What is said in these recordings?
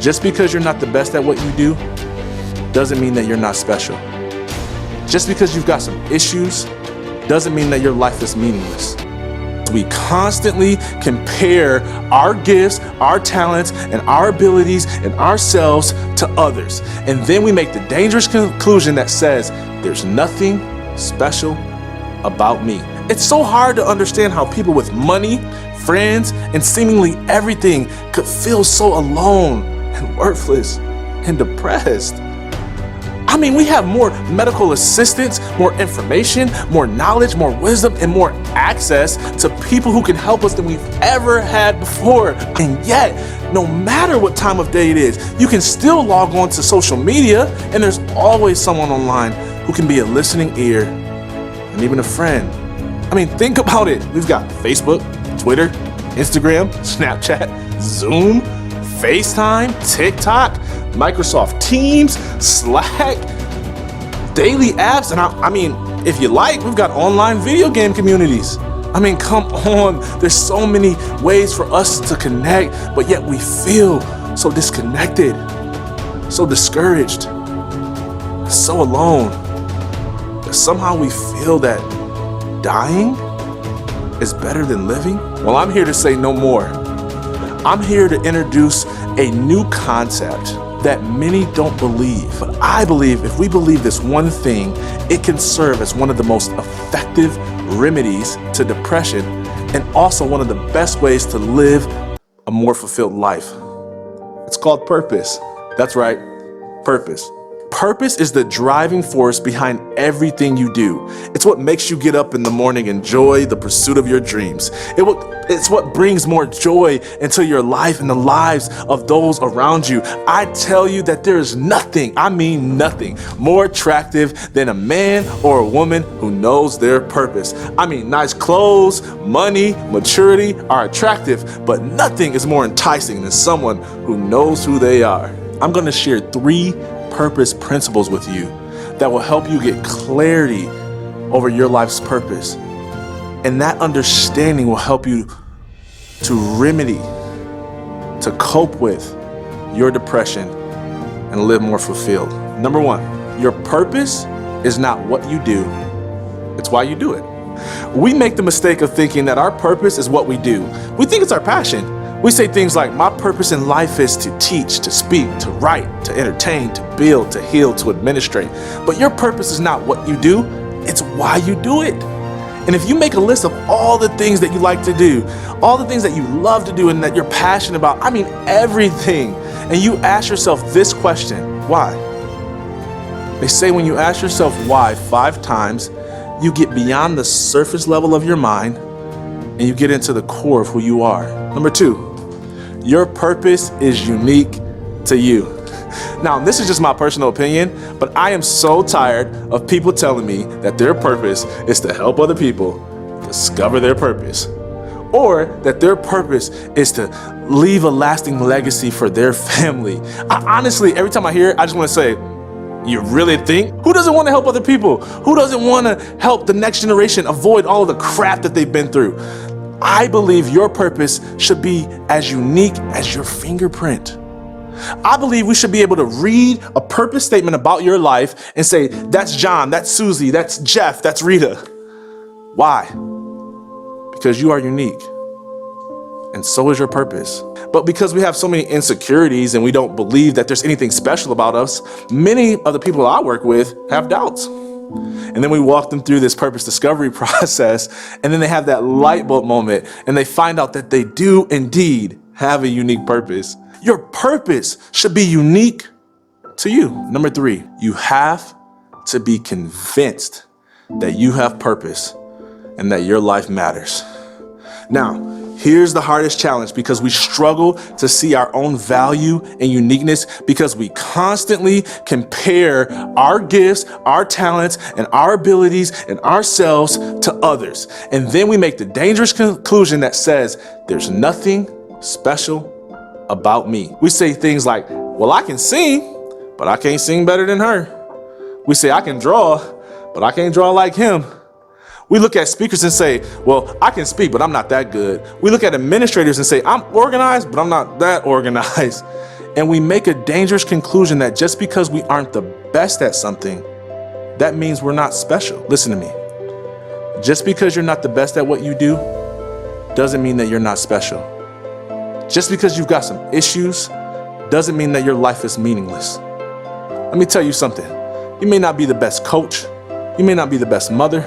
Just because you're not the best at what you do doesn't mean that you're not special. Just because you've got some issues doesn't mean that your life is meaningless. We constantly compare our gifts, our talents, and our abilities and ourselves to others. And then we make the dangerous conclusion that says, there's nothing special about me. It's so hard to understand how people with money, friends, and seemingly everything could feel so alone and worthless and depressed. I mean, we have more medical assistance, more information, more knowledge, more wisdom, and more access to people who can help us than we've ever had before. And yet, no matter what time of day it is, you can still log on to social media, and there's always someone online who can be a listening ear and even a friend. I mean, think about it. We've got Facebook, Twitter, Instagram, Snapchat, Zoom, FaceTime, TikTok, Microsoft Teams, Slack, daily apps, and I mean, if you like, we've got online video game communities. I mean, come on, there's so many ways for us to connect, but yet we feel so disconnected, so discouraged, so alone, that somehow we feel that dying is better than living. Well, I'm here to say no more. I'm here to introduce a new concept that many don't believe. But I believe if we believe this one thing, it can serve as one of the most effective remedies to depression and also one of the best ways to live a more fulfilled life. It's called purpose. That's right, purpose. Purpose is the driving force behind everything you do. It's what makes you get up in the morning and enjoy the pursuit of your dreams. It's what brings more joy into your life and the lives of those around you. I tell you that there is nothing, I mean nothing, more attractive than a man or a woman who knows their purpose. I mean, nice clothes, money, maturity are attractive, but nothing is more enticing than someone who knows who they are. I'm going to share 3 purpose principles with you that will help you get clarity over your life's purpose. And that understanding will help you to remedy, to cope with your depression and live more fulfilled. Number 1, your purpose is not what you do, it's why you do it. We make the mistake of thinking that our purpose is what we do. We think it's our passion. We say things like, my purpose in life is to teach, to speak, to write, to entertain, to build, to heal, to administrate. But your purpose is not what you do, it's why you do it. And if you make a list of all the things that you like to do, all the things that you love to do and that you're passionate about, I mean everything, and you ask yourself this question, why? They say when you ask yourself why 5 times, you get beyond the surface level of your mind and you get into the core of who you are. Number 2, your purpose is unique to you. Now, this is just my personal opinion, but I am so tired of people telling me that their purpose is to help other people discover their purpose, or that their purpose is to leave a lasting legacy for their family. Honestly, every time I hear it, I just want to say, you really think? Who doesn't want to help other people? Who doesn't want to help the next generation avoid all of the crap that they've been through? I believe your purpose should be as unique as your fingerprint. I believe we should be able to read a purpose statement about your life and say, that's John, that's Susie, that's Jeff, that's Rita. Why? Because you are unique, and so is your purpose. But because we have so many insecurities and we don't believe that there's anything special about us, many of the people I work with have doubts. And then we walk them through this purpose discovery process, and then they have that light bulb moment and they find out that they do indeed have a unique purpose. Your purpose should be unique to you. Number 3, you have to be convinced that you have purpose and that your life matters. Now, here's the hardest challenge, because we struggle to see our own value and uniqueness because we constantly compare our gifts, our talents, and our abilities and ourselves to others. And then we make the dangerous conclusion that says, there's nothing special about me. We say things like, well, I can sing, but I can't sing better than her. We say, I can draw, but I can't draw like him. We look at speakers and say, well, I can speak, but I'm not that good. We look at administrators and say, I'm organized, but I'm not that organized. And we make a dangerous conclusion that just because we aren't the best at something, that means we're not special. Listen to me. Just because you're not the best at what you do doesn't mean that you're not special. Just because you've got some issues doesn't mean that your life is meaningless. Let me tell you something. You may not be the best coach. You may not be the best mother.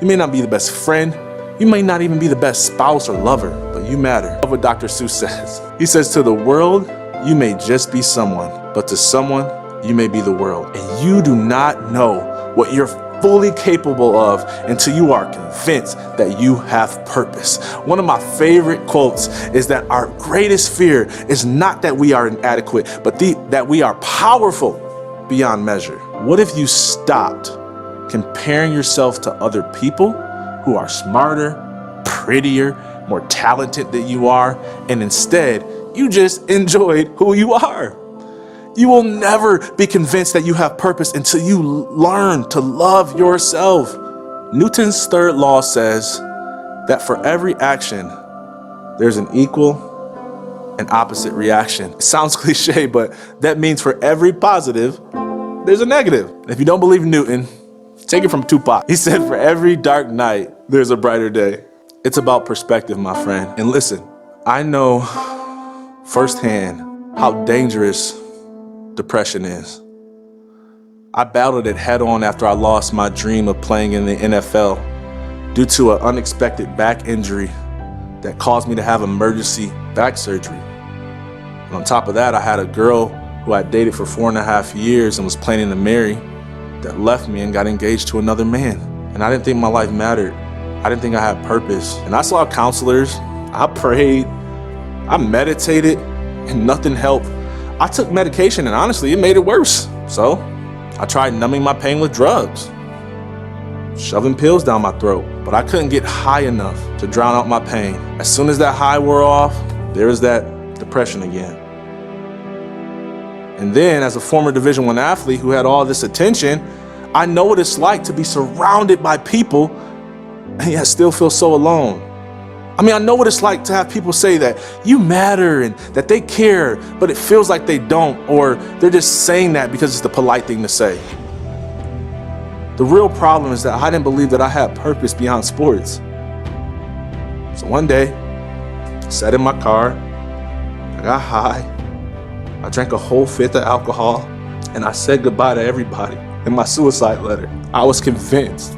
You may not be the best friend. You may not even be the best spouse or lover, but you matter. I love what Dr. Seuss says. He says, to the world, you may just be someone, but to someone, you may be the world. And you do not know what you're fully capable of until you are convinced that you have purpose. One of my favorite quotes is that our greatest fear is not that we are inadequate, but that we are powerful beyond measure. What if you stopped comparing yourself to other people who are smarter, prettier, more talented than you are, and instead you just enjoyed who you are? You will never be convinced that you have purpose until you learn to love yourself. Newton's third law says that for every action, there's an equal and opposite reaction. It sounds cliche, but that means for every positive, there's a negative. If you don't believe Newton, take it from Tupac. He said, for every dark night, there's a brighter day. It's about perspective, my friend. And listen, I know firsthand how dangerous depression is. I battled it head on after I lost my dream of playing in the NFL due to an unexpected back injury that caused me to have emergency back surgery. And on top of that, I had a girl who I dated for 4.5 years and was planning to marry that left me and got engaged to another man. And I didn't think my life mattered. I didn't think I had purpose. And I saw counselors, I prayed, I meditated, and nothing helped. I took medication and honestly, it made it worse. So I tried numbing my pain with drugs, shoving pills down my throat, but I couldn't get high enough to drown out my pain. As soon as that high wore off, there was that depression again. And then as a former Division I athlete who had all this attention, I know what it's like to be surrounded by people and yet still feel so alone. I mean, I know what it's like to have people say that you matter and that they care, but it feels like they don't, or they're just saying that because it's the polite thing to say. The real problem is that I didn't believe that I had purpose beyond sports. So one day, I sat in my car, I got high, I drank a whole fifth of alcohol, and I said goodbye to everybody in my suicide letter. I was convinced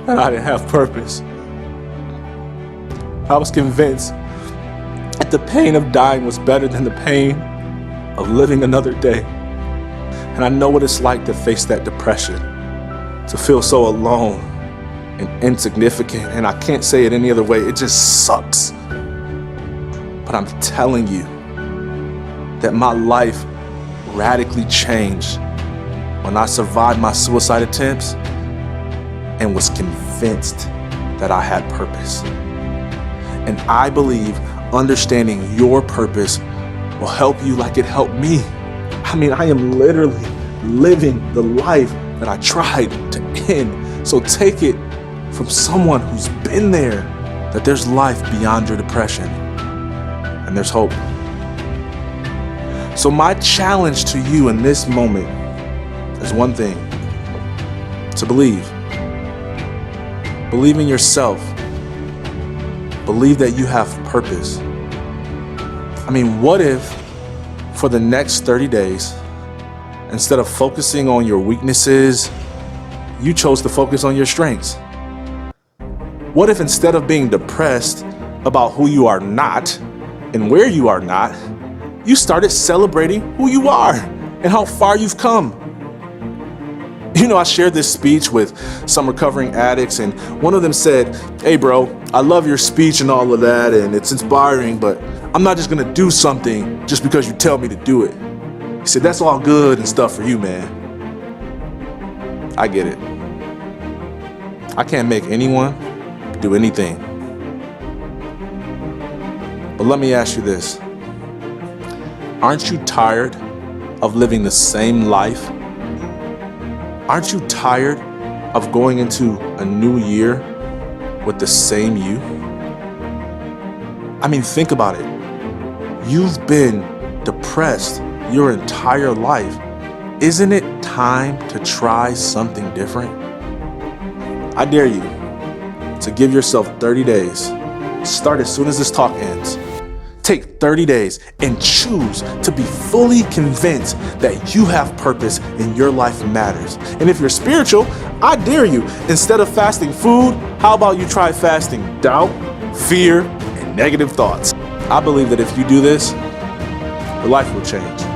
that I didn't have purpose. I was convinced that the pain of dying was better than the pain of living another day. And I know what it's like to face that depression, to feel so alone and insignificant. And I can't say it any other way. It just sucks. But I'm telling you that my life radically changed when I survived my suicide attempts and was convinced that I had purpose. And I believe understanding your purpose will help you like it helped me. I mean, I am literally living the life that I tried to end. So take it from someone who's been there, that there's life beyond your depression and there's hope. So my challenge to you in this moment is one thing: to believe. Believe in yourself. Believe that you have purpose. I mean, what if for the next 30 days, instead of focusing on your weaknesses, you chose to focus on your strengths? What if instead of being depressed about who you are not and where you are not, you started celebrating who you are and how far you've come? You know, I shared this speech with some recovering addicts, and one of them said, "Hey bro, I love your speech and all of that, and it's inspiring, but I'm not just gonna do something just because you tell me to do it." He said, "That's all good and stuff for you, man. I get it. I can't make anyone do anything. But let me ask you this. Aren't you tired of living the same life? Aren't you tired of going into a new year with the same you? I mean, think about it. You've been depressed your entire life, isn't it time to try something different? I dare you to give yourself 30 days. Start as soon as this talk ends. Take 30 days and choose to be fully convinced that you have purpose and your life matters. And if you're spiritual, I dare you, instead of fasting food, how about you try fasting doubt, fear, and negative thoughts? I believe that if you do this, your life will change.